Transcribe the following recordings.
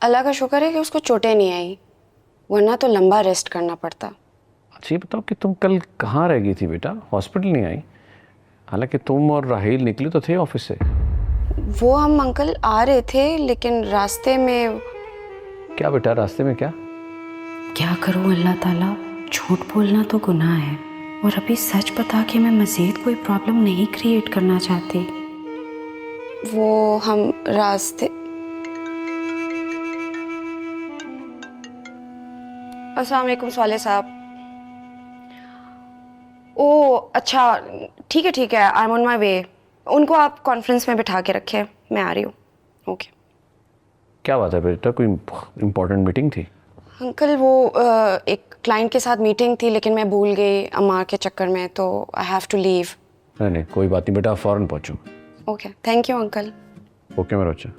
अल्लाह का शुक्र है कि उसको चोटें नहीं आई, वरना तो लंबा रेस्ट करना पड़ता। अच्छा ये बताओ कि तुम कल कहाँ रह गई थी बेटा, हॉस्पिटल नहीं आई? हालांकि तुम और राहील निकली तो थे ऑफिस से। वो हम अंकल आ रहे थे लेकिन रास्ते में। क्या बेटा, रास्ते में क्या? क्या करूं अल्लाह ताला, झूठ बोलना तो गुनाह है और अभी सच बता के मैं मज़ीद कोई प्रॉब्लम नहीं क्रिएट करना चाहती। वो हम रास्ते। अस्सलाम वालेकुम साले साहब। ओ अच्छा, ठीक है, आई एम ऑन माई वे। उनको आप कॉन्फ्रेंस में बिठा के रखें, मैं आ रही हूँ। ओके क्या बात है बेटा, कोई इम्पोर्टेंट मीटिंग थी? अंकल वो एक क्लाइंट के साथ मीटिंग थी लेकिन मैं भूल गई अम्मा के चक्कर में, तो आई हैव टू लीव। नहीं कोई बात नहीं बेटा, आप फ़ौरन पहुँचो। Okay thank you uncle. Okay मेरा बच्चा।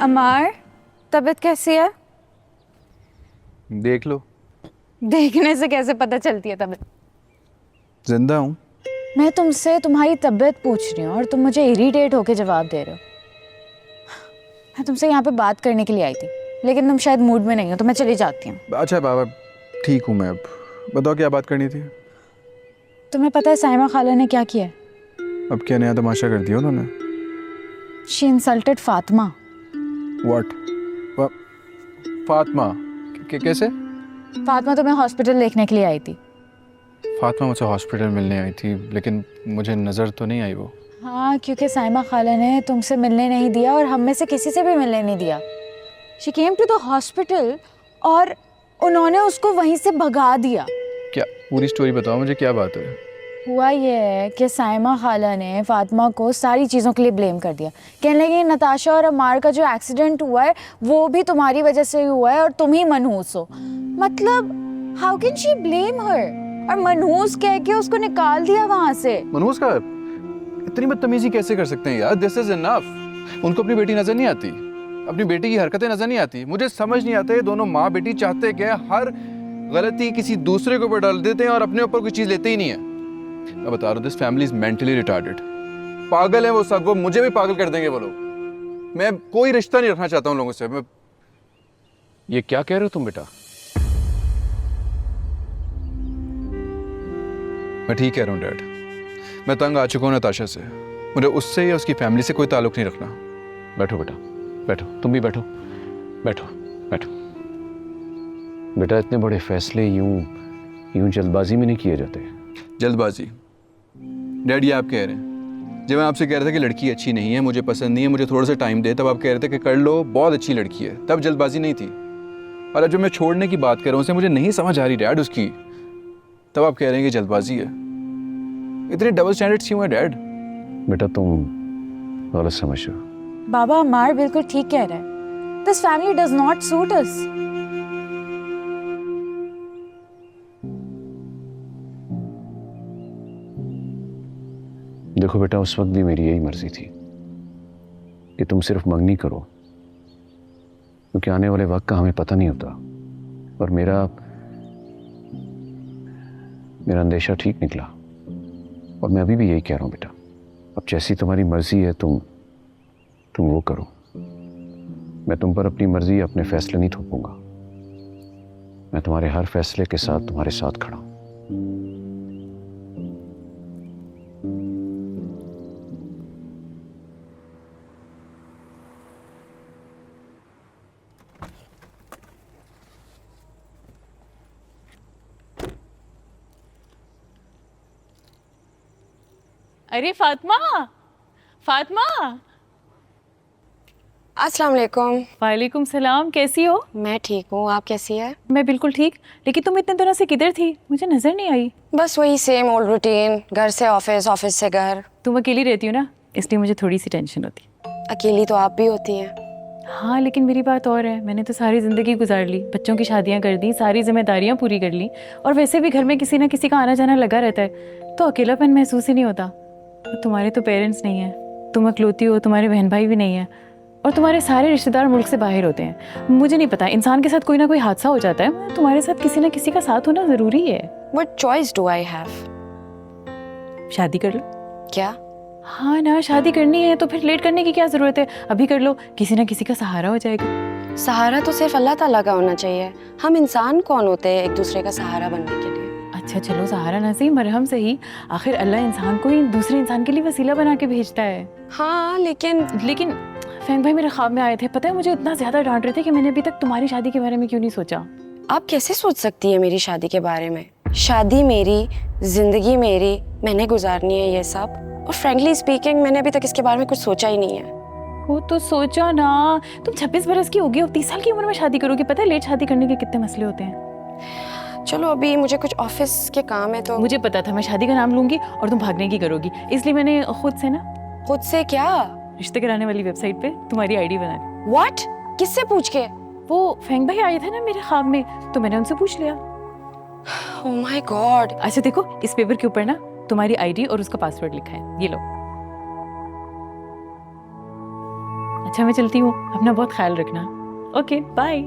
अमार, तबीयत कैसी है? देख लो। देखने से कैसे पता चलती है तबीयत? जिंदा हूँ। मैं तुमसे तुम्हारी तबीयत पूछ रही हूँ और तुम मुझे इरिटेट होके जवाब दे रहे हो। मैं तुमसे यहाँ पे बात करने के लिए आई थी लेकिन तुम शायद मूड में नहीं हो तो मैं चली जाती हूँ। अच्छा बाबा, ठीक हूँ मैं अब। बताओ क्या बात करनी थी? तुम्हें पता है साइमा खाला ने क्या किया है? अब क्या नया तमाशा कर दिया उन्होंने? She insulted Fatima. What? Fatima? कैसे? फातिमा तुम्हें हॉस्पिटल देखने के लिए आई थी। फातिमा मुझसे हॉस्पिटल मिलने आई थी लेकिन मुझे नज़र तो नहीं आई वो। हाँ, क्योंकि साइमा खाला ने तुमसे मिलने नहीं दिया और हम में से किसी से भी मिलने नहीं दिया। She came to the hospital और उन्होंने उसको वहीं से भगा दिया। क्या पूरी स्टोरी बताओ मुझे, क्या बात है? हुआ ये है कि साइमा खाला ने फातिमा को सारी चीज़ों के लिए ब्लेम कर दिया। कहने लगी नताशा और अमार का जो एक्सीडेंट हुआ है वो भी तुम्हारी वजह से हुआ है और तुम ही मनहूस हो। मतलब हाउ कैन शी ब्लेम हर? और मनहूस कह के उसको निकाल दिया वहां से। मनहूस का इतनी बदतमीजी कैसे कर सकते हैं यार? This is enough. उनको अपनी बेटी नजर नहीं आती, अपनी बेटी की हरकतें नजर नहीं आती। मुझे समझ नहीं आता ये दोनों माँ बेटी चाहते क्या? हर गलती किसी दूसरे के ऊपर डाल देते हैं और अपने ऊपर कोई चीज लेते ही नहीं है। मैं बता रहा हूँ, this family is mentally retarded. पागल है वो सब, वो मुझे भी पागल कर देंगे वो लोग। मैं कोई रिश्ता नहीं रखना चाहता हूँ लोगों से। मैं ये क्या कह रहे हो तुम बेटा? ठीक कह रहा हूँ डैड। मैं तंग आ चुका हूँ नताशा से। मुझे उससे या उसकी फैमिली से कोई ताल्लुक नहीं रखना। बैठो बेटा, बैठो, तुम भी बैठो, बैठो बैठो। बेटा इतने बड़े फैसले यूं जल्दबाजी में नहीं किए जाते। जल्दबाजी? डैड ये आप कह रहे हैं? जब मैं आपसे कह रहा था कि लड़की अच्छी नहीं है, मुझे पसंद नहीं है, मुझे थोड़ा सा टाइम दे, तब आप कह रहे थे कि कर लो, बहुत अच्छी लड़की है। तब जल्दबाजी नहीं थी। और अब जब मैं छोड़ने की बात कर रहा हूँ, उसे मुझे नहीं समझ आ रही डैड उसकी, तब आप कह रहे हैं कि जल्दबाजी है। इतने डबल स्टैंडर्ड्स क्यों है डैड? बेटा तुम गलत समझ रहे हो। बाबा, अमार बिल्कुल ठीक कह रहा है। This family does not suit us. देखो बेटा, उस वक्त भी मेरी यही मर्जी थी कि तुम सिर्फ मंगनी करो, क्योंकि आने वाले वक्त का हमें पता नहीं होता। और मेरा अंदेशा ठीक निकला और मैं अभी भी यही कह रहा हूं बेटा। अब जैसी तुम्हारी मर्जी है तुम वो करो। मैं तुम पर अपनी मर्जी, अपने फैसले नहीं थोपूंगा। मैं तुम्हारे हर फैसले के साथ तुम्हारे साथ खड़ा हूं। अरे फातिमा, फातिमा। अस्सलाम वालेकुम। वालेकुम सलाम, कैसी हो? मैं ठीक हूँ, आप कैसी है? मैं बिल्कुल ठीक। लेकिन तुम इतने दिनों से किधर थी? मुझे नजर नहीं आई। बस वही सेम ओल्ड रूटीन, घर से ऑफिस, ऑफिस से घर। तुम अकेली रहती हो ना, इसलिए मुझे थोड़ी सी टेंशन होती। अकेली तो आप भी होती हैं। हाँ लेकिन मेरी बात और है, मैंने तो सारी ज़िंदगी गुजार ली, बच्चों की शादियाँ कर दी, सारी जिम्मेदारियाँ पूरी कर ली, और वैसे भी घर में किसी ना किसी का आना जाना लगा रहता है, तो अकेलापन महसूस ही नहीं होता। और तुम्हारे तो पेरेंट्स नहीं हैं, तुम अकलौती हो, तुम्हारे बहन भाई भी नहीं है, और तुम्हारे सारे रिश्तेदार मुल्क से बाहर होते हैं। मुझे नहीं पता, इंसान के साथ कोई ना कोई हादसा हो जाता है, मगर तुम्हारे साथ किसी ना किसी का साथ होना ज़रूरी है। What choice do I have? शादी कर लो। क्या? हाँ ना, शादी करनी है तो फिर लेट करने की क्या ज़रूरत है, अभी कर लो, किसी ना किसी का सहारा हो जाएगा। सहारा तो सिर्फ अल्लाह ताला का होना चाहिए। हम इंसान कौन होते हैं एक दूसरे का सहारा बनने के लिए? अच्छा चलो, सहारा ना सही, मरहम सही, आखिर अल्लाह इंसान को ही दूसरे इंसान के लिए वसीला बना के भेजता है। हाँ लेकिन फैंग भाई मेरे ख्वाब में आए थे, पता है मुझे इतना ज़्यादा डांट रहे थे कि मैंने अभी तक तुम्हारी शादी के बारे में क्यों नहीं सोचा। आप कैसे सोच सकती है मेरी शादी के बारे में? शादी मेरी, जिंदगी मेरी, मैंने गुजारनी है ये सब, और फ्रैंकली स्पीकिंग मैंने अभी तक इसके बारे में कुछ सोचा ही नहीं है। वो तो सोचा ना, तुम 26 बरस की होगी, अब 30 साल की उम्र में शादी करोगी, पता है लेट शादी करने के कितने मसले होते हैं। चलो अभी मुझे कुछ ऑफिस के काम है तो। मुझे पता था मैं शादी का नाम लूंगी और तुम भागने की करोगी, इसलिए मैंने खुद से ना खुद से क्या? रिश्ते कराने वाली वेबसाइट पे तुम्हारी आईडी बना ली। What? किससे पूछ के? वो फैंग भाई आए थे ना मेरे ख्वाब में, तो मैंने उनसे पूछ लिया। Oh my God. अच्छा देखो, इस पेपर के ऊपर ना तुम्हारी आईडी और उसका पासवर्ड लिखा है, ये लो। अच्छा मैं चलती हूँ, अपना बहुत ख्याल रखना। Okay bye.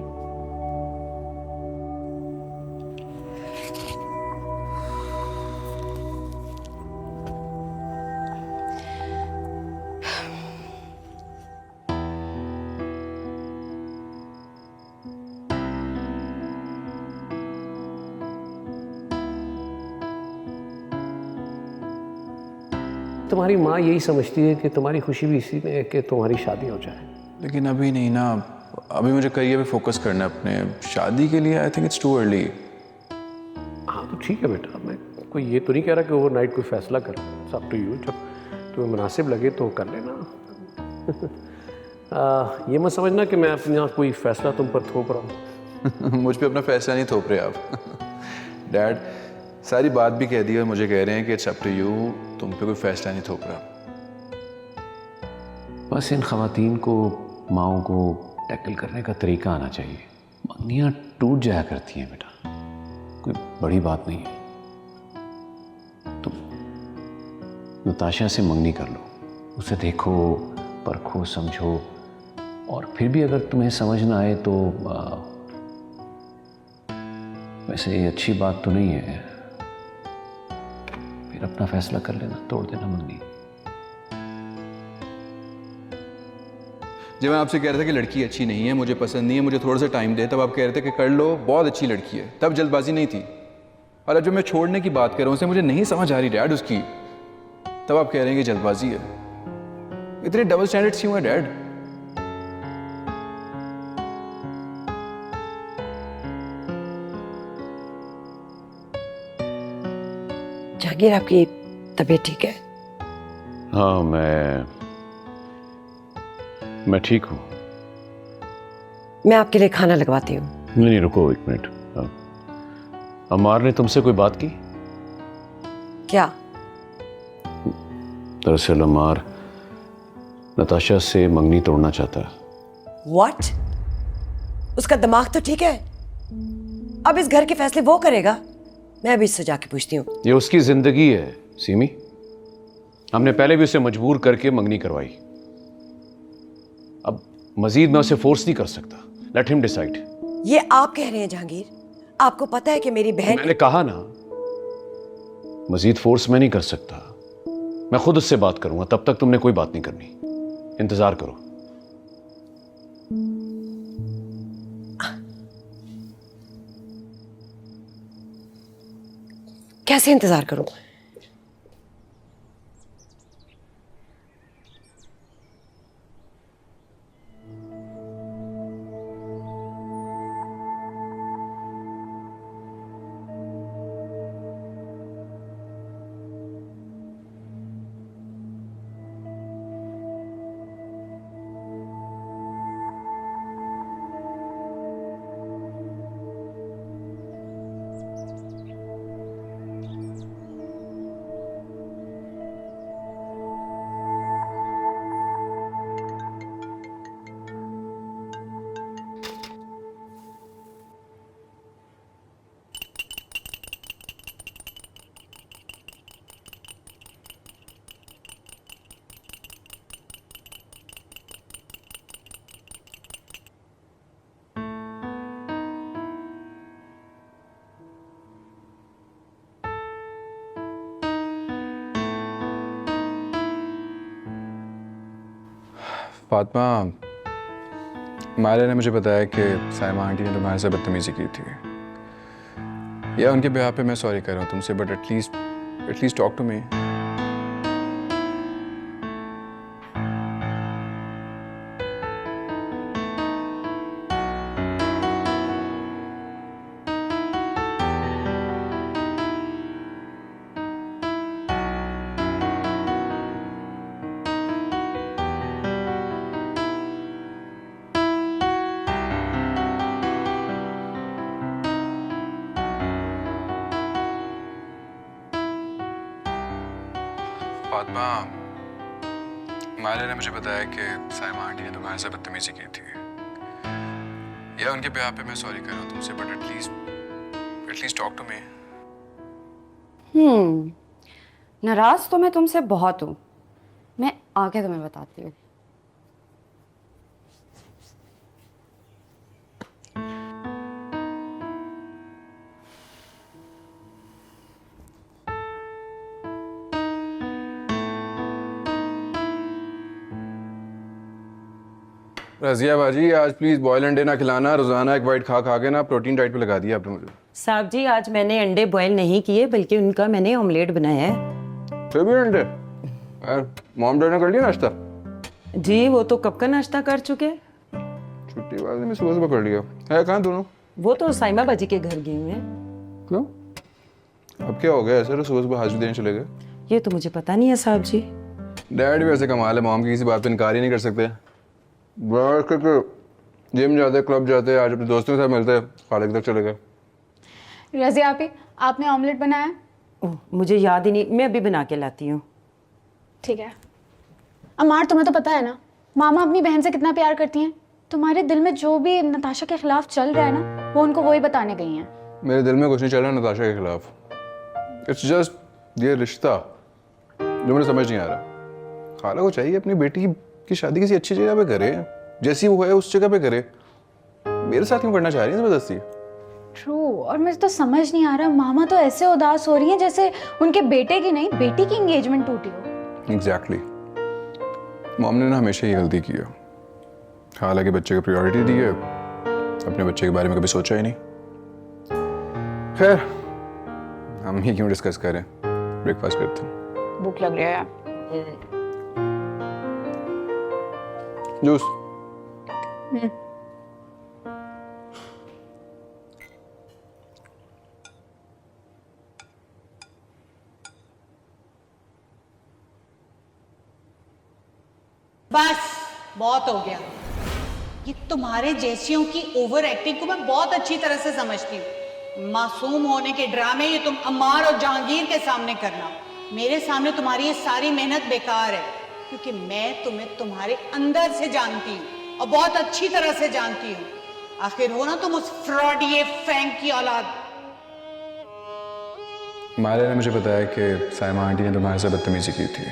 तुम्हारी माँ यही समझती है कि तुम्हारी खुशी भी इसी में है कि तुम्हारी शादी हो जाए। लेकिन अभी नहीं ना, अभी मुझे करियर पे फोकस करना है अपने। शादी के लिए I think it's too early. हाँ तो ठीक है बेटा, मैं कोई ये तो नहीं कह रहा कि ओवरनाइट कोई फैसला कर, सब टू यू, जब तुम्हें मुनासिब लगे तो कर लेना। ये मत समझना कि मैं अपने यहाँ कोई फैसला तुम पर थोप रहा हूँ। मुझ पे अपना फैसला नहीं थोप रहे आप। डैड सारी बात भी कह दी और मुझे कह रहे हैं कि इट्स अप टू यू, तुम पे कोई फैसला नहीं थोप रहा। बस इन खवातीन को, माओं को टैकल करने का तरीका आना चाहिए। मंगनियाँ टूट जाया करती हैं बेटा, कोई बड़ी बात नहीं है। तुम नताशा से मंगनी कर लो, उसे देखो, परखो, समझो, और फिर भी अगर तुम्हें समझ ना आए तो वैसे ये अच्छी बात तो नहीं है, फिर अपना फैसला कर लेना, तोड़ देना मंगनी। जब मैं आपसे कह रहा था कि लड़की अच्छी नहीं है, मुझे पसंद नहीं है, मुझे थोड़ा सा टाइम दे, तब आप कह रहे थे कि कर लो, बहुत अच्छी लड़की है, तब जल्दबाजी नहीं थी। और अब जब मैं छोड़ने की बात कर रहा हूँ, उसे मुझे नहीं समझ आ रही डैड उसकी, तब आप कह रहे हैं कि जल्दबाजी है। इतने डबल स्टैंडर्ड्स क्यों है डैड? जहांगीर, आपकी तबीयत ठीक है? हाँ मैं ठीक हूँ। मैं आपके लिए खाना लगवाती हूँ। नहीं रुको एक मिनट। अमार ने तुमसे कोई बात की? क्या? दरअसल अमार नताशा से मंगनी तोड़ना चाहता है। What? उसका दिमाग तो ठीक है, अब इस घर के फैसले वो करेगा। मैं अभी इससे जाके पूछती हूँ। ये उसकी जिंदगी है सीमी, हमने पहले भी उसे मजबूर करके मंगनी करवाई, अब मजीद मैं उसे फोर्स नहीं कर सकता। Let him decide. ये आप कह रहे हैं जहांगीर? आपको पता है कि मेरी बहन। मैंने कहा ना, मजीद फोर्स मैं नहीं कर सकता, मैं खुद उससे बात करूंगा, तब तक तुमने कोई बात नहीं करनी, इंतजार करो। कैसे इंतजार करूं? फातिमा, माले ने मुझे बताया कि साइमा आंटी ने तुम्हारे से बदतमीजी की थी। या उनके बिहार पे मैं सॉरी कर रहा हूँ तुमसे, but at least talk to me. Fatima, माले ने मुझे बताया कि साइमा आंटी ने तुम्हारे से बदतमीजी की थी। या उनके बिहार पे मैं सॉरी कर रहा हूँ तुमसे, but at least talk to me. नाराज तो मैं तुमसे बहुत हूँ, मैं आगे तुम्हें बताती हूँ। रजिया बाजी, आज प्लीज बॉयल अंडे ना खिलाना। रोजाना एक वाइट खा खा के ना प्रोटीन डाइट पे लगा दिया आपने मुझे। साहब जी, आज मैंने अंडे बॉयल नहीं किए, बल्कि उनका मैंने ऑमलेट बनाया है। फिर भी अंडे? मॉम डैड ने कर लिया नाश्ता? जी, वो तो कब का नाश्ता कर चुके। छुट्टी वाले में सुबह कर लिया है। कहाँ दोनों? वो तो साइमा बाजी के घर गए हुए हैं। क्यों? अब क्या हो गया ऐसा? तो सुबह हाजिरी देने चले गए। ये तो मुझे पता नहीं है साहब जी। डैड भी ऐसे कमाल है, मॉम की किसी बात पे इनकार ही नहीं कर सकते। जिम जाते, क्लब जाते, आज अपने दोस्तों के साथ मिलते, खालिद तक चले गए। रज़िया आपी, आपने ऑमलेट बनाया? ओह, मुझे याद ही नहीं, मैं अभी बना के लाती हूँ। ठीक है। अमार, तुम्हें तो पता है ना मामा अपनी बहन से कितना प्यार करती हैं। तुम्हारे दिल में जो भी नताशा के खिलाफ चल रहा है ना, वो उनको वही बताने गई हैं। मेरे दिल में कुछ नहीं चल रहा नताशा के खिलाफ। इट्स जस्ट ये रिश्ता जो मुझे समझ नहीं आ रहा। खाला को चाहिए अपनी बेटी की शादी किसी अच्छी जगह पे करे, जैसी वो है उस जगह पे करे। मेरे साथ क्यों करना चाह रही है जबरदस्ती? ट्रू, और मुझे तो समझ नहीं आ रहा, मामा तो ऐसे उदास हो रही हैं जैसे उनके बेटे की नहीं, बेटी की एंगेजमेंट टूटी हो। एग्जैक्टली। मॉम ने ना हमेशा ये गलती की है। हालांकि बच्चे को प्रायोरिटी दी है, अपने बच्चे के बारे में कभी सोचा ही नहीं। खैर, हम ही क्यों डिस्कस करें, ब्रेकफास्ट करते हैं। भूख लग रही है। जूस। बस बहुत हो गया। ये तुम्हारे जैसियों की ओवर एक्टिंग को मैं बहुत अच्छी तरह से समझती हूँ। मासूम होने के ड्रामे ये तुम अम्मार और जहांगीर के सामने करना, मेरे सामने तुम्हारी ये सारी मेहनत बेकार है, क्योंकि मैं तुम्हें तुम्हारे अंदर से जानती हूँ और बहुत अच्छी तरह से जानती हूँ। आखिर हो ना तुम उस फ्रॉडी फैंक की औलाद। माले ने मुझे बताया कि साइमा आंटी ने तुम्हारे से बदतमीजी की थी।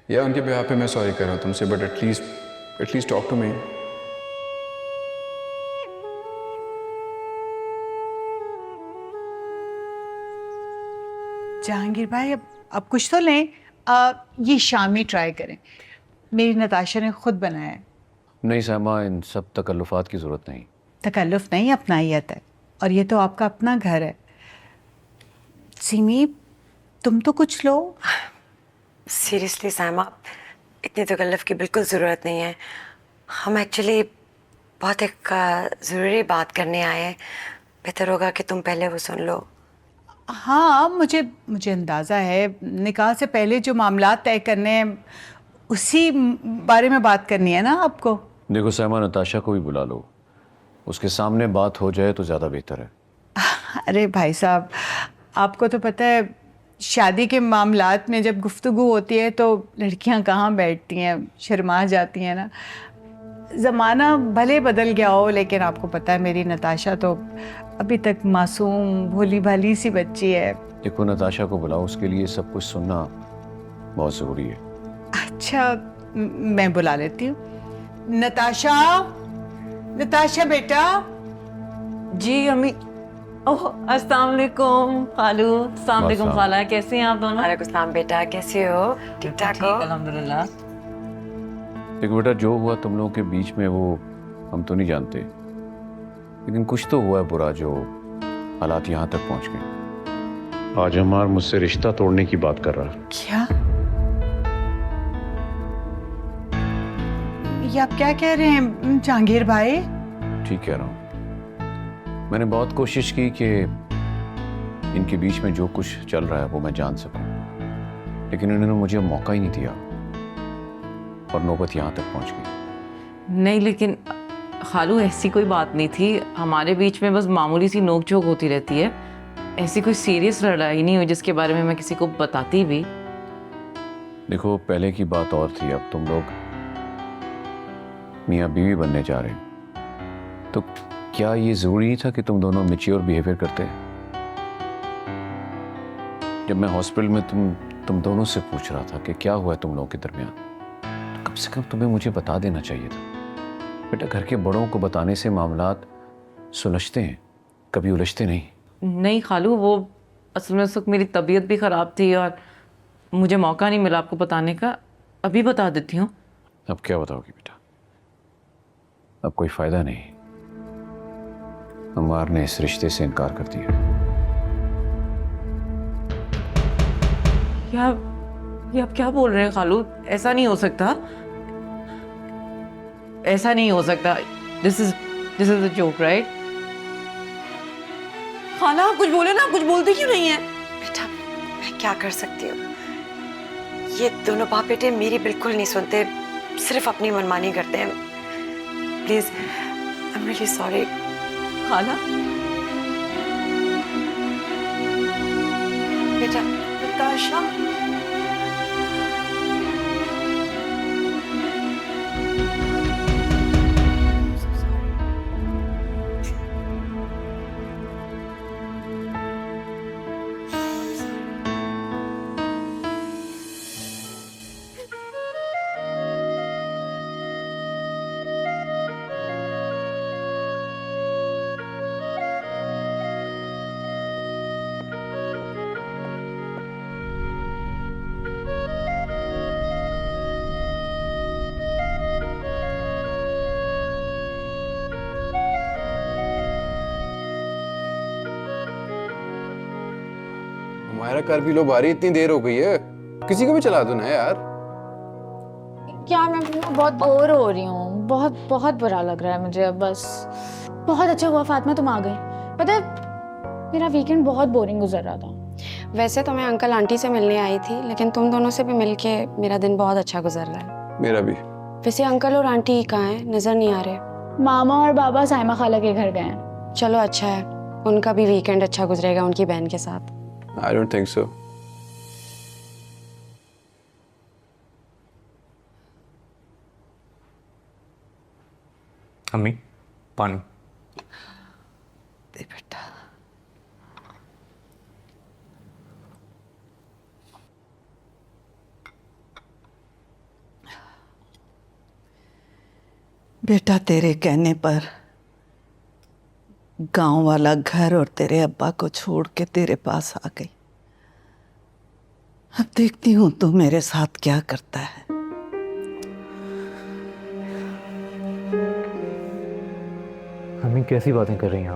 या उनके बिहार पे मैं सॉरी कर रहा हूँ तुमसे, but at least talk to me. Jahangir भाई, अब कुछ तो लें। ये शामी ट्राई करें, मेरी नताशा ने खुद बनाया है। नहीं साइमा, इन सब तकल्लुफात की ज़रूरत नहीं। तकल्लुफ नहीं, अपनाइयत है, और ये तो आपका अपना घर है। सीमी, तुम तो कुछ लो। सीरियसली साइमा, इतनी तकल्लुफ की बिल्कुल ज़रूरत नहीं है। हम एक्चुअली बहुत एक ज़रूरी बात करने आए हैं। बेहतर होगा कि तुम पहले वो सुन लो। हाँ, मुझे अंदाज़ा है, निकाह से पहले जो मामलात तय करने हैं उसी बारे में बात करनी है ना आपको। देखो साइमा, नताशा को भी बुला लो, उसके सामने बात हो जाए तो ज़्यादा बेहतर है। अरे भाई साहब, आपको तो पता है शादी के मामलात में जब गुफ्तगू होती है तो लड़कियां कहाँ बैठती हैं, शर्मा जाती हैं ना। ज़माना भले बदल गया हो, लेकिन आपको पता है मेरी नताशा तो अभी तक मासूम भोली भाली सी बच्ची है। देखो, नताशा को बुलाओ, उसके लिए सब कुछ सुनना बहुत ज़रूरी है। अच्छा, मैं बुला लेती हूँ। नताशा, नताशा बेटा। जी अम्मी। ओह, अस्सलाम वालेकुम खालू। अस्सलाम वालेकुम खाला, कैसे हैं आप दोनों? वालेकुम सलाम बेटा, कैसे हो? ठीक ठाक हो? अल्हम्दुलिल्लाह। देखो बेटा, जो हुआ तुम लोगों के बीच में वो हम तो नहीं जानते, लेकिन कुछ तो हुआ है बुरा जो हालात यहाँ तक पहुँच गए। आज अमार मुझसे रिश्ता तोड़ने की बात कर रहा है। क्या? ये आप क्या कह रहे हैं जहांगीर भाई? ठीक कह रहा हूँ। मैंने बहुत कोशिश की कि इनके बीच में जो कुछ चल रहा है वो मैं जान सकूं, लेकिन इन्होंने मुझे मौका ही नहीं दिया और नौबत यहाँ तक पहुँच गई। नहीं लेकिन खालू ऐसी कोई बात नहीं थी, हमारे बीच में बस मामूली सी नोक-झोंक होती रहती है। ऐसी कोई सीरियस लड़ाई नहीं हुई जिसके बारे में मैं किसी को बताती भी। देखो, पहले की बात और थी, अब तुम लोग मियाँ बीवी बनने जा रहे हो, तो क्या ये जरूरी नहीं था कि तुम दोनों मैच्योर बिहेवियर करते? जब मैं हॉस्पिटल में तुम दोनों से पूछ रहा था कि क्या हुआ है तुम लोगों के दरमियान, तो कम से कम तुम्हें मुझे बता देना चाहिए था। बेटा, घर के बड़ों को बताने से मामलात सुलझते हैं, कभी उलझते नहीं। नहीं खालू, वो असल में उस वक्त मेरी तबीयत भी ख़राब थी और मुझे मौका नहीं मिला आपको बताने का। अभी बता देती हूँ। अब क्या बताओगी बेटा? अब कोई फायदा नहीं, अमार ने इस रिश्ते से इनकार कर दिया। ये आप क्या बोल रहे हैं खालू? ऐसा नहीं हो सकता, ऐसा नहीं हो सकता। This is a joke, right? खाला, आप कुछ बोले ना, कुछ बोलती क्यों नहीं है? बेटा, मैं क्या कर सकती हूँ? ये दोनों बाप बेटे मेरी बिल्कुल नहीं सुनते, सिर्फ अपनी मनमानी करते हैं। Please, I am really sorry. खाला, बेटा, नताशा, हमारा कार भी लो भारी, इतनी देर हो गई है, किसी को भी चला दो ना यार। यार मैं बहुत बोर हो रही हूँ, बहुत बहुत बुरा लग रहा है मुझे अब बस। बहुत अच्छा हुआ फातिमा तुम आ गई। पता है मेरा वीकेंड बहुत बोरिंग गुजर रहा था। वैसे तो मैं अंकल आंटी से मिलने आई थी, लेकिन तुम दोनों से भी मिलके मेरा दिन बहुत अच्छा गुजर रहा है। मेरा भी। वैसे अंकल और आंटी कहाँ हैं? नजर नहीं आ रहे। मामा और बाबा साइमा खाला के घर गए हैं। चलो अच्छा है, उनका भी वीकेंड अच्छा गुजरेगा उनकी बहन के साथ। I don't think so. अम्मी, पानी। दे बेटा। बेटा, तेरे कहने पर गांव वाला घर और तेरे अब्बा को छोड़ के तेरे पास आ गई। अब देखती हूँ तू मेरे साथ क्या करता है। अम्मी, कैसी बातें कर रही हैं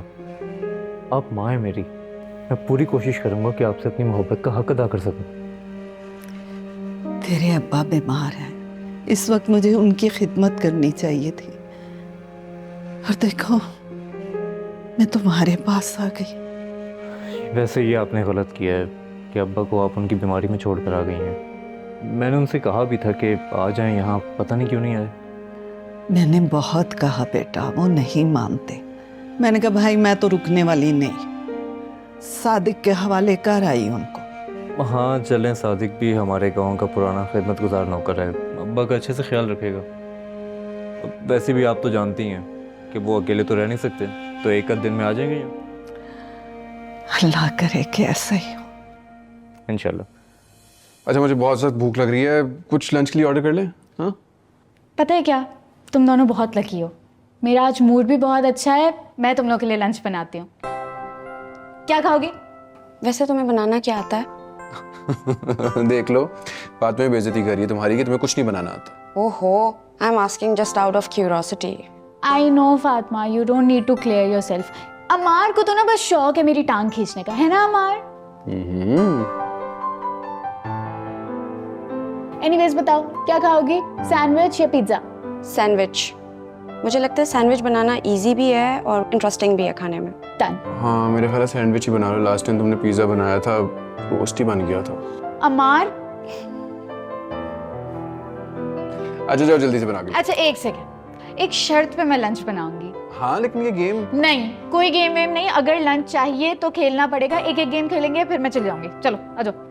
आप माँ हैं मेरी। मैं पूरी कोशिश करूंगा कि आपसे अपनी मोहब्बत का हक अदा कर सकूं। तेरे अब्बा बीमार हैं, इस वक्त मुझे उनकी खिदमत करनी चाहिए थी, और देखो मैं तुम्हारे पास आ गई। वैसे ये आपने गलत किया है कि अब्बा को आप उनकी बीमारी में छोड़ कर आ गई हैं। मैंने उनसे कहा भी था कि आ जाएं यहाँ, पता नहीं क्यों नहीं आए। मैंने बहुत कहा बेटा, वो नहीं मानते। मैंने कहा भाई मैं तो रुकने वाली नहीं, सादिक के हवाले कर आई उनको। हाँ चलें, सादिक भी हमारे गांव का पुराना खिदमतगुजार नौकर है, अब्बा का अच्छे से ख्याल रखेगा। वैसे भी आप तो जानती हैं कि वो अकेले तो रह नहीं सकते, तो एक आध दिन में आ जाएंगे यहाँ। अल्लाह करे कि ऐसा ही हो। इंशाल्लाह। अच्छा, मुझे बहुत सख्त भूख लग रही है, कुछ लंच के लिए ऑर्डर कर लें? हाँ, पता है क्या, तुम दोनों बहुत लकी हो। मेरा आज मूड भी बहुत अच्छा है, मैं तुम लोगों के लिए लंच बनाती हूँ। क्या खाओगे? वैसे तुम्हें बनाना क्या आता है? देख लो, बात में बेइज्जती कर रही है तुम्हारी कि तुम्हें कुछ नहीं बनाना आता। ओहो, I am asking just out of curiosity. I know Fatima, you don't need to clear yourself. Amar को तो ना बस शौक है मेरी टांग खींचने का, है ना अमार? एनीवेज बताओ क्या खाओगी, सैंडविच या पिज्जा? सैंडविच. मुझे लगता है सैंडविच बनाना इजी भी है और इंटरेस्टिंग भी है खाने में. डन. हाँ मेरे ख्याल सैंडविच ही बना लो. लास्ट टाइम तुमने पिज्ज़ा बनाया था, रोस्ट ही बन गया था. अमार, अच्छा जाओ जल्दी से बना के. अच्छा एक सेकेंड, एक शर्त पे मैं लंच बनाऊंगी. हाँ लेकिन ये गेम. नहीं, कोई गेम वेम नहीं. अगर लंच चाहिए तो खेलना पड़ेगा. एक एक गेम खेलेंगे फिर मैं चली जाऊंगी. चलो आ जाओ.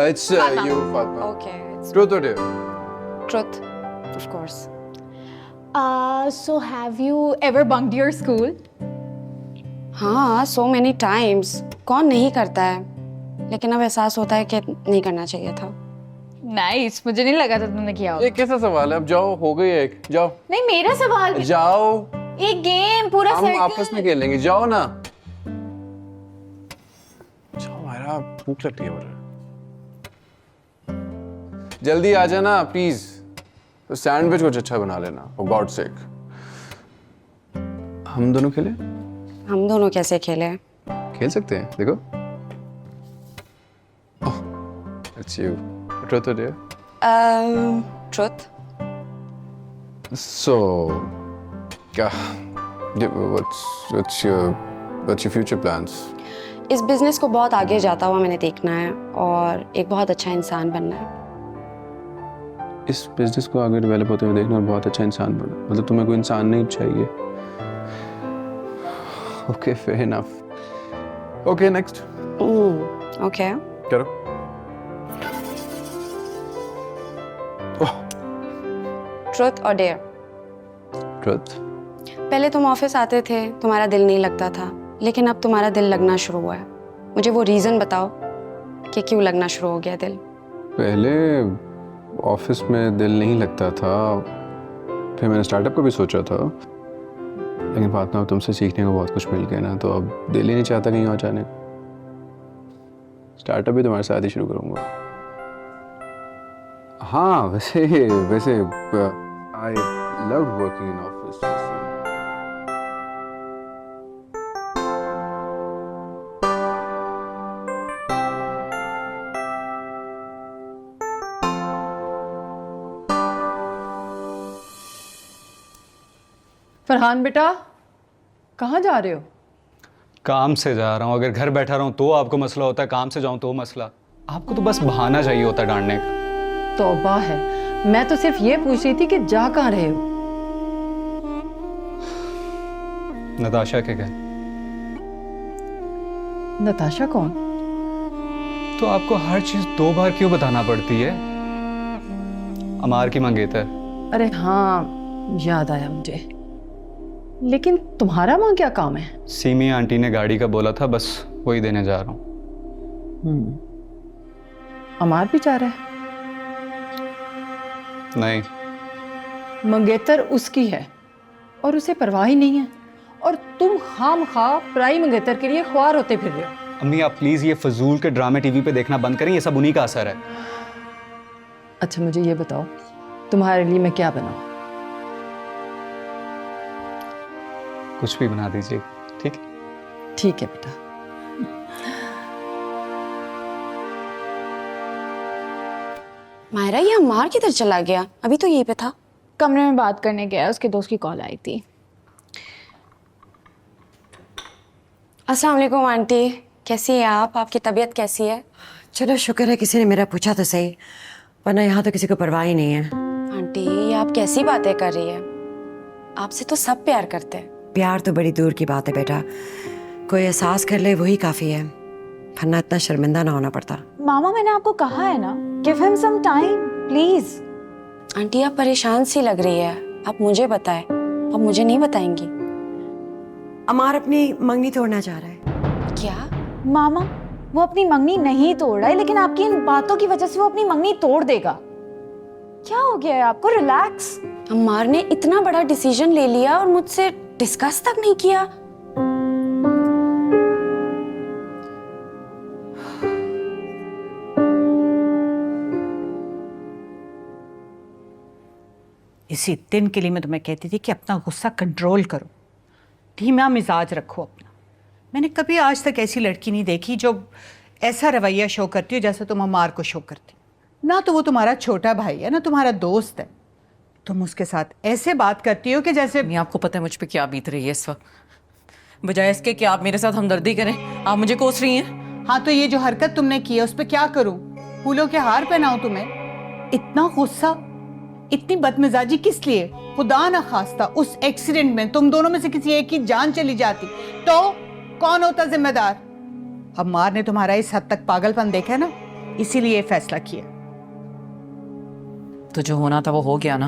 It's you, Fatma. Okay, it's Truth or dare? truth, of course. So have you ever bunked your school? हाँ, so many times. कौन नहीं करता है, लेकिन अब एहसास होता है कि नहीं करना चाहिए था. नाइस, मुझे नहीं लगा था तुमने किया होगा. ये कैसा सवाल है? अब जाओ, हो गई एक. जाओ नहीं, मेरा सवाल. जाओ, एक गेम पूरा हम सर्कल. आपस में खेलेंगे. जाओ ना. जाओ, हमारा भूख लगती है मुझे. जल्दी आ जाना प्लीज. तो सैंडविच कुछ अच्छा बना लेना फॉर गॉड सेक. हम दोनों खेले? हम दोनों कैसे खेले? खेल सकते हैं. देखो. It's you. Truth or dare? Truth. So, क्या? What's your future plans? इस बिजनेस को बहुत आगे जाता हुआ मैंने देखना है और एक बहुत अच्छा इंसान बनना है. इस बिजनेस को आगे डेवलप होते हुए देखना और बहुत अच्छा इंसान बनना. मतलब तुम्हें कोई इंसान नहीं चाहिए. Okay, fair enough. Okay, next. Okay. करो. Truth or dare? ट्रुथ. पहले तुम ऑफिस आते थे, तुम्हारा दिल नहीं लगता था, लेकिन अब तुम्हारा दिल लगना शुरू हुआ है. मुझे वो रीजन बताओ कि क्यों लगना शुरू हो गया दिल. पहले ऑफिस में दिल नहीं लगता था, फिर मैंने स्टार्टअप को भी सोचा था, लेकिन फातिमा अब तुमसे सीखने को बहुत कुछ मिल गया ना, तो अब दिल ही नहीं चाहता कहीं और जाने को. स्टार्टअप भी तुम्हारे साथ ही शुरू करूँगा. हाँ वैसे I love working in office. Farhan बेटा, कहाँ जा रहे हो? काम से जा रहा हूँ. अगर घर बैठा रहूँ तो आपको मसला होता है, काम से जाऊँ तो मसला. आपको तो बस बहाना चाहिए होता है डांटने का. तौबा है, मैं तो सिर्फ ये पूछ रही थी कि जा कहाँ रहे हो? नताशा के घर. नताशा कौन? तो आपको हर चीज 2 बार क्यों बताना पड़ती है? अमार की मंगेतर. अरे हाँ, याद आया मुझे. लेकिन तुम्हारा वहाँ क्या काम है? सीमी आंटी ने गाड़ी का बोला था, बस वही देने जा रहा हूँ. अमार भी जा रहा है? नहीं. मंगेतर उसकी है और उसे परवाह ही नहीं है, और तुम खामखा पराई मंगेतर के लिए ख्वार होते फिर रहे हो. अम्मी आप प्लीज ये फजूल के ड्रामे टीवी पे देखना बंद करें, ये सब उन्हीं का असर है. अच्छा मुझे ये बताओ, तुम्हारे लिए मैं क्या बनाऊं? कुछ भी बना दीजिए. ठीक. ठीक है बेटा. मायरा, ये अम्मार किधर चला गया? अभी तो यहीं पे था. कमरे में बात करने गया, उसके दोस्त की कॉल आई थी. अस्सलाम वालेकुम आंटी, कैसी हैं आप? आपकी तबीयत कैसी है? चलो शुक्र है किसी ने मेरा पूछा तो सही, वरना यहाँ तो किसी को परवाह ही नहीं है. आंटी, ये आप कैसी बातें कर रही है? आपसे तो सब प्यार करते हैं. प्यार तो बड़ी दूर की बात है बेटा, कोई एहसास कर ले वही काफ़ी है, वरना इतना शर्मिंदा ना होना पड़ता. मामा, मैंने आपको कहा है ना, give him some time please. Aunty, आप परेशान सी लग रही है. आप मुझे बताएं, आप मुझे नहीं बताएंगी? अमार अपनी मंगनी तोड़ना चाह रहा है. क्या? मामा, वो अपनी मंगनी नहीं तोड़ रहा है, लेकिन आपकी इन बातों की वजह से वो अपनी मंगनी तोड़ देगा. क्या हो गया है आपको? रिलैक्स. अम्मार ने इतना बड़ा डिसीजन ले लिया और मुझसे डिस्कस तक नहीं किया। इसी दिन के लिए मैं तुम्हें कहती थी कि अपना गुस्सा कंट्रोल करो, धीमा मिजाज रखो अपना। मैंने कभी आज तक ऐसी लड़की नहीं देखी जो ऐसा रवैया शो करती हो जैसे तुम अम्मार को शो करती। ना तो वो तुम्हारा छोटा भाई है ना तुम्हारा दोस्त है, तुम उसके साथ ऐसे बात करती हो कि जैसे मैं आपको पता है मुझ पे क्या बीत रही है इस वक्त, बजाय इसके कि आप मेरे साथ हमदर्दी करें आप मुझे कोस रही हैं। हाँ तो ये जो हरकत तुमने की है उस पर क्या करूं, फूलों के हार पहनाऊं तुम्हें? इतना गुस्सा, इतनी बदमिजाजी किस लिए? खुदा ना खास्ता उस एक्सीडेंट में तुम दोनों में से किसी एक की जान चली जाती तो कौन होता जिम्मेदार? अम्मार ने तुम्हारा इस हद तक पागलपन देखा है ना, इसीलिए फैसला किया। तो जो होना था वो हो गया ना,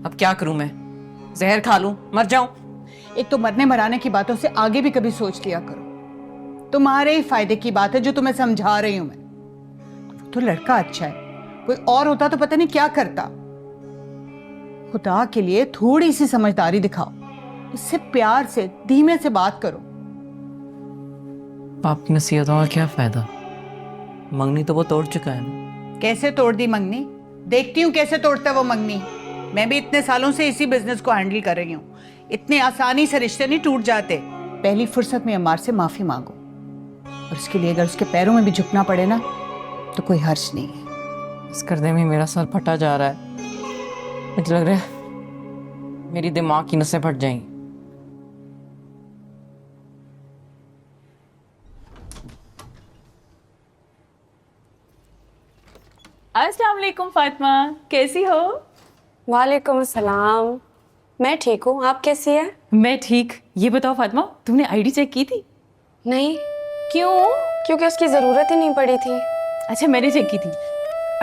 अब क्या करूं मैं? जहर खा लूं, मर जाऊं? एक तो मरने मराने की बातों से आगे भी कभी सोच लिया करो, तुम्हारे ही फायदे की बात है जो तुम्हें समझा रही हूं मैं। तो लड़का अच्छा है, कोई और होता तो पता नहीं क्या करता। खुदा के लिए थोड़ी सी समझदारी दिखाओ, इससे प्यार से धीमे से बात करो। बाप की नसीहतों का क्या फायदा, मंगनी तो वो तोड़ चुका है ना। कैसे तोड़ दी मंगनी? देखती हूँ कैसे तोड़ता है वो मंगनी। मैं भी इतने सालों से इसी बिजनेस को हैंडल कर रही हूँ, इतने आसानी से रिश्ते नहीं टूट जाते। पहली फुर्सत में अम्मार से माफी मांगो, और इसके लिए अगर उसके पैरों में भी झुकना पड़े ना तो कोई हर्ज नहीं है। इस गर्दे में मेरा सर फटा जा रहा है, मुझे लग रहा है मेरी दिमाग की नसें फट जाएंगी। अस्सलाम वालेकुम फातिमा, कैसी हो? वालेकुम सलाम, मैं ठीक हूँ, आप कैसी है? मैं ठीक। ये बताओ फातिमा, तुमने आईडी चेक की थी? नहीं, क्यों? क्योंकि उसकी ज़रूरत ही नहीं पड़ी थी। अच्छा मैंने चेक की थी,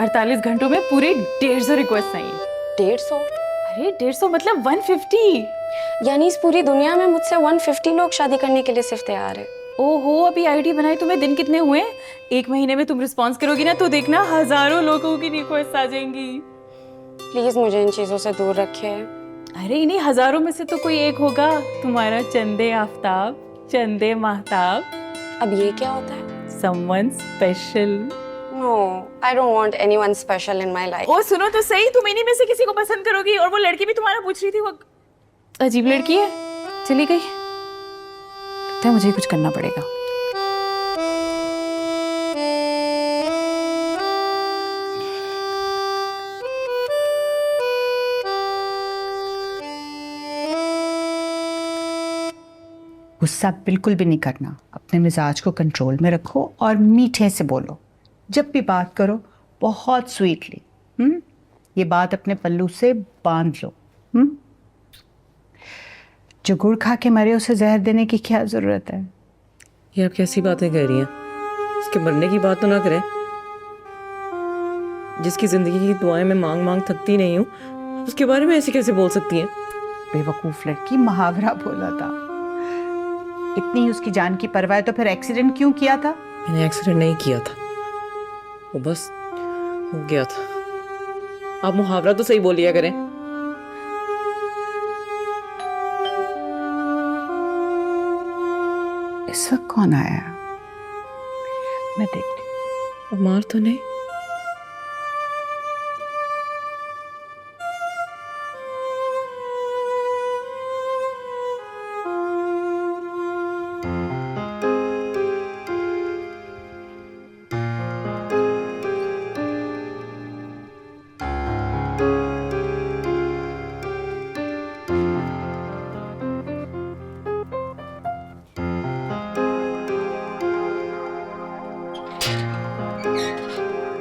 48 घंटों में पूरे 150 रिक्वेस्ट आई हैं। 150? अरे 150 मतलब 150। यानी इस पूरी दुनिया में मुझसे 150 लोग शादी करने के लिए सिर्फ तैयार है। ओहो, अभी आईडी बनाई तुम्हें दिन कितने हुए? 1 महीने में तुम रिस्पॉन्स करोगी ना तो देखना हजारों लोगों की रिक्वेस्ट आ जाएंगी। प्लीज मुझे इन चीजों से दूर रखे। अरे इन्हीं हजारों में से तो कोई एक होगा, तुम्हारा चंदे आफ्ताब, चंदे महताब। अब ये क्या होता है? Someone special. No, I don't want anyone special in my life. ओ सुनो तो सही, तुम इन्हीं में से किसी को पसंद करोगी। और वो लड़की भी तुम्हारा पूछ रही थी, वो अजीब लड़की है, चली गई। लगता है मुझे कुछ करना पड़ेगा। गुस्सा बिल्कुल भी नहीं करना, अपने मिजाज को कंट्रोल में रखो और मीठे से बोलो। जब भी बात करो बहुत स्वीटली। ये बात अपने पल्लू से बांध लो। जो गुड़ खा के मरे उसे जहर देने की क्या जरूरत है? ये आप कैसी बातें कह रही हैं? उसके मरने की बात तो ना करें। जिसकी जिंदगी की दुआएं मैं मांग मांग थकती नहीं हूँ, उसके बारे में ऐसे कैसे बोल सकती हैं? बेवकूफ लड़की, मुहावरा बोला था। इतनी ही उसकी जान की परवाह है तो फिर एक्सीडेंट क्यों किया था? मैंने एक्सीडेंट नहीं किया था, वो बस हो गया था। आप मुहावरा तो सही बोलिया करें। इस वक्त कौन आया? मैं देखती हूँ। मार तो नहीं?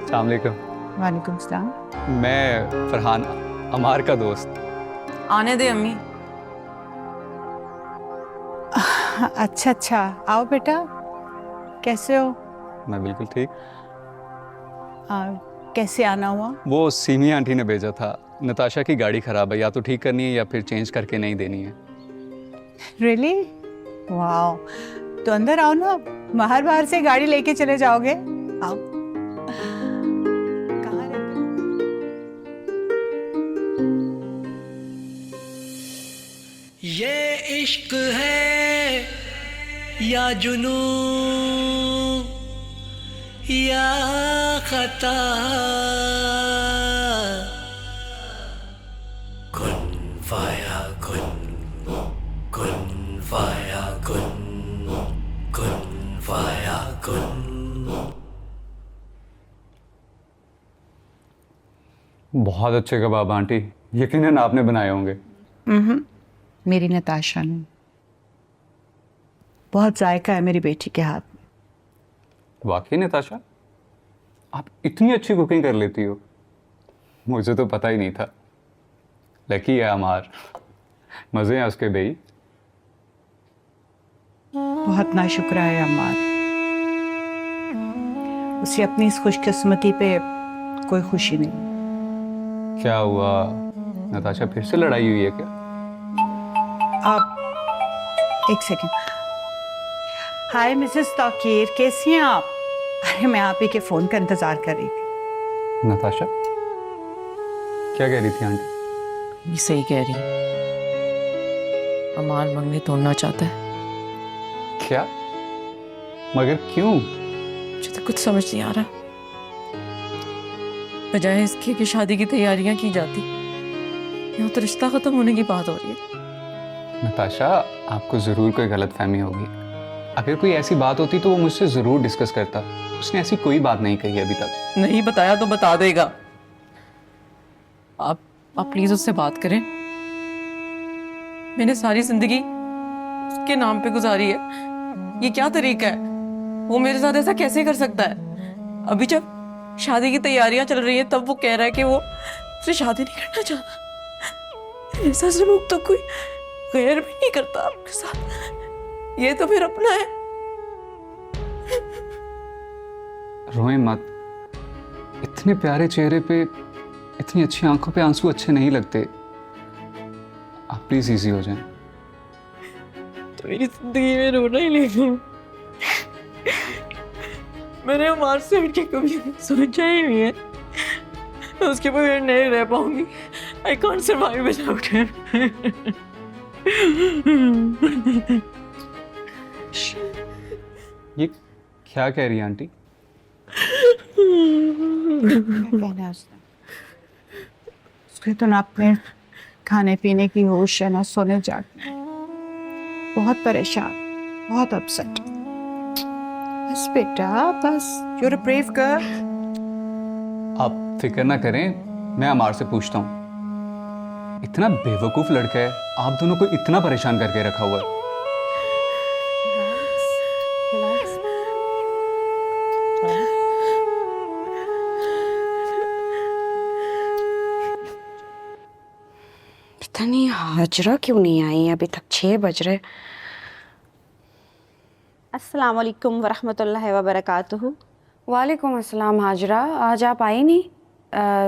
अस्सलाम वालेकुम। वालेकुम सलाम। मैं फरहान, अमार का दोस्त। आने दे अम्मी। अच्छा अच्छा, आओ बेटा, कैसे हो? मैं बिल्कुल ठीक। कैसे आना हुआ? वो सीमी आंटी ने भेजा था, नताशा की गाड़ी खराब है, या तो ठीक करनी है या फिर चेंज करके नहीं देनी है। रियली? वाओ, तो अंदर आओ ना, बाहर बाहर से गाड़ी लेके चले जाओगे। आओ। कहाँ रहते हो? इश्क है या जुनू या खता, कुन फाया कुन फाया कुन फाया कुन। बहुत अच्छे कबाब आंटी, यकीनन आपने बनाए होंगे। मेरी नताशा ने। बहुत जायका है मेरी बेटी के हाथ में। वाकई नताशा, आप इतनी अच्छी कुकिंग कर लेती हो, मुझे तो पता ही नहीं था। लकी है अमार, मज़े हैं उसके बेई। बहुत नाशुक्र है अम्मार, उसे अपनी इस खुशकिस्मती पे कोई खुशी नहीं। क्या हुआ नताशा, फिर से लड़ाई हुई है क्या? आप एक सेकेंड। हाय मिसेस तौकीर, कैसी हैं आप? अरे मैं आप ही के फ़ोन का इंतज़ार कर रही थी। नताशा क्या कह रही थी आंटी? ये सही कह रही, अमार मंगनी तोड़ना चाहता है। क्या? मगर क्यों? मुझे तो कुछ समझ नहीं आ रहा। बजाय इसके कि शादी की तैयारियां की जाती, यहाँ तो रिश्ता खत्म होने की बात हो रही है। नताशा, आपको ज़रूर कोई गलतफहमी होगी। अगर कोई ऐसी बात होती तो वो मुझसे ज़रूर डिस्कस करता। उसने ऐसी कोई बात नहीं कही अभी तक। नहीं बताया तो बता देगा। आप प्लीज उससे बात करें। मैंने सारी जिंदगी उसके नाम पे गुजारी है, ये क्या तरीका है? वो मेरे साथ ऐसा कैसे कर सकता है? अभी जब शादी की तैयारियां चल रही है तब वो कह रहा है कि वो उससे शादी नहीं करना चाहता। ऐसा सलूक तो कोई गैर भी नहीं करता आपके साथ। ये तो फिर अपना है। रोए मत, इतने प्यारे चेहरे पे, इतनी अच्छी आंखों पे आंसू अच्छे नहीं लगते। आप प्लीज इजी हो जाएं। तो मेरी जिंदगी में रोना ही नहीं। मैंने अमार से उनके कभी सोचा ही नहीं है मैं उसके बगैर नहीं रह पाऊंगी। I can't survive without him. ये क्या कह रही है आंटी? कहना उसके तो ना अपने खाने पीने की होश है ना सोने जागने। बहुत परेशान, बहुत अपसेट। बस बेटा बस, you are a brave girl. आप फिक्र ना करें, मैं अमार से पूछता हूँ। इतना बेवकूफ लड़का है, आप दोनों को इतना परेशान करके रखा हुआ है। पता नहीं हाजरा क्यों नहीं आई अभी तक, 6 बज रहे। अस्सलाम वालेकुम वरहमतुल्लाहि वबरकातुहू। वालेकुम अस्सलाम हाजरा, आज आप आई नहीं?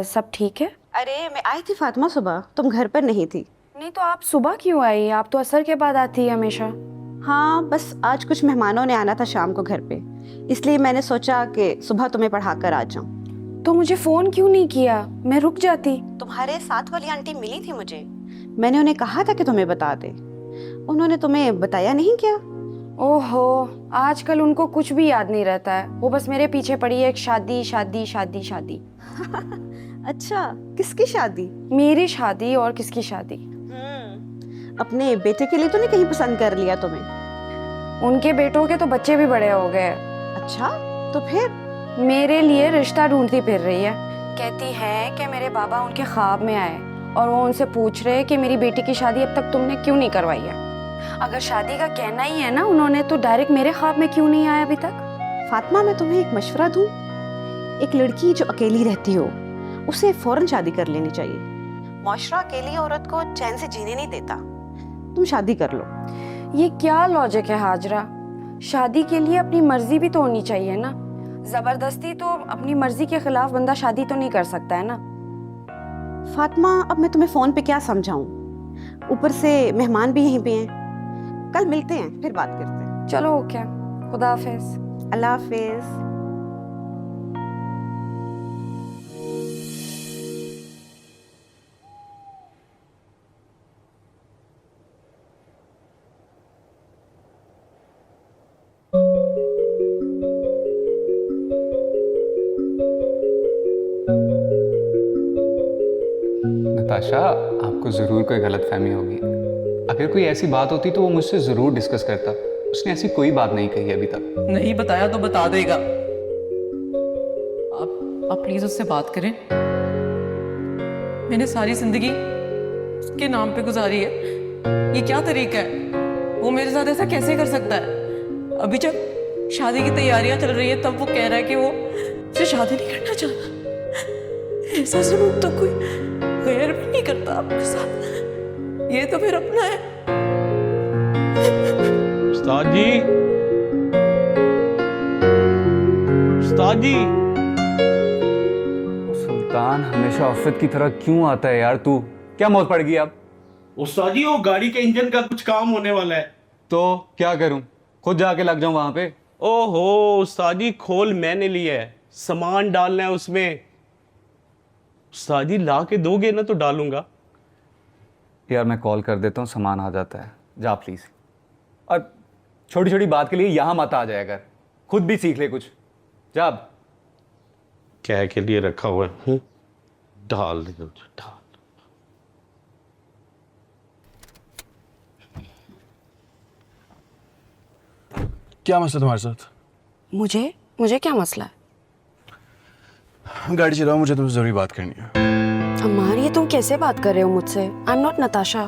सब ठीक है? अरे मैं आई थी फातिमा सुबह, तुम घर पर नहीं थी। नहीं तो आप सुबह क्यों आई? आप तो असर के बाद आती है हमेशा। हाँ बस आज कुछ मेहमानों ने आना था शाम को घर पे, इसलिए मैंने सोचा कि सुबह तुम्हें पढ़ा कर आ जाऊँ। तो मुझे फ़ोन क्यों नहीं किया? मैं रुक जाती। तुम्हारे साथ वाली आंटी मिली थी मुझे, मैंने उन्हें कहा था कि तुम्हें बता दे, उन्होंने तुम्हें बताया नहीं क्या? ओहो, आजकल उनको कुछ भी याद नहीं रहता है। वो बस मेरे पीछे पड़ी है, एक शादी शादी शादी शादी। अच्छा, किसकी शादी? मेरी शादी और किसकी शादी? अपने बेटे के लिए तो नहीं कहीं पसंद कर लिया तुम्हें? उनके बेटों के तो बच्चे भी बड़े हो गए। अच्छा, तो फिर? मेरे लिए रिश्ता ढूंढती फिर रही है। कहती है कि मेरे बाबा उनके ख्वाब में आए और वो उनसे पूछ रहे कि मेरी बेटी की शादी अब तक तुमने क्यों नहीं करवाई है। अगर शादी का कहना ही है ना उन्होंने, तो डायरेक्ट मेरे ख्वाब में क्यों नहीं आया अभी तक? फातिमा मैं तुम्हें एक मशवरा दूं, एक लड़की जो अकेली रहती हो उसे फौरन शादी कर लेनी चाहिए। माशरा अकेली औरत को चैन से जीने नहीं देता। तुम शादी कर लो। ये क्या लॉजिक है हाजरा? शादी के लिए अपनी मर्जी भी तो होनी चाहिए ना। जबरदस्ती तो अपनी मर्जी के खिलाफ बंदा शादी तो नहीं कर सकता है ना। फातिमा अब मैं तुम्हें फोन पे क्या समझाऊं, ऊपर से मेहमान भी यहीं पे हैं। कल मिलते हैं, फिर बात करते हैं। चलो ओके, खुदा हाफिज। अल्लाह हाफिज। नताशा, आपको ज़रूर कोई गलतफहमी होगी। अगर कोई ऐसी बात होती तो वो मुझसे ज़रूर डिस्कस करता। उसने ऐसी कोई बात नहीं कही अभी तक। नहीं बताया तो बता देगा। आप प्लीज उससे बात करें। मैंने सारी जिंदगी उसके नाम पे गुजारी है। ये क्या तरीका है? वो मेरे साथ ऐसा कैसे कर सकता है? अभी जब शादी की तैयारियां चल रही है तब वो कह रहा है कि वो मुझसे शादी नहीं करना चाहता। ऐसा सलूक तो कोई गैर भी नहीं करता आपके साथ। ये तो फिर अपना है। उस्ताद जी, उस्ताद जी। सुल्तान हमेशा आफत की तरह क्यों आता है यार? तू क्या मौत पड़ गई अब? उस्ताद जी, वो गाड़ी के इंजन का कुछ काम होने वाला है। तो क्या करूं? खुद जाके लग जाऊं वहां पे? ओहो उस्ताद जी, खोल मैंने लिया है, सामान डालना है उसमें। उस्ताद जी ला के दोगे ना तो डालूंगा। यार मैं कॉल कर देता हूँ, सामान आ जाता है। जा प्लीज। और छोटी छोटी बात के लिए यहाँ मत आ जाया कर, खुद भी सीख ले कुछ। जा अब। क्या के लिए रखा हुआ है? डाल दे डाल। क्या मसला तुम्हारे साथ? मुझे क्या मसला है? गाड़ी चलाओ, मुझे तुमसे जरूरी बात करनी है। अम्मार, ये तुम कैसे बात कर रहे हो मुझसे? I am not Natasha.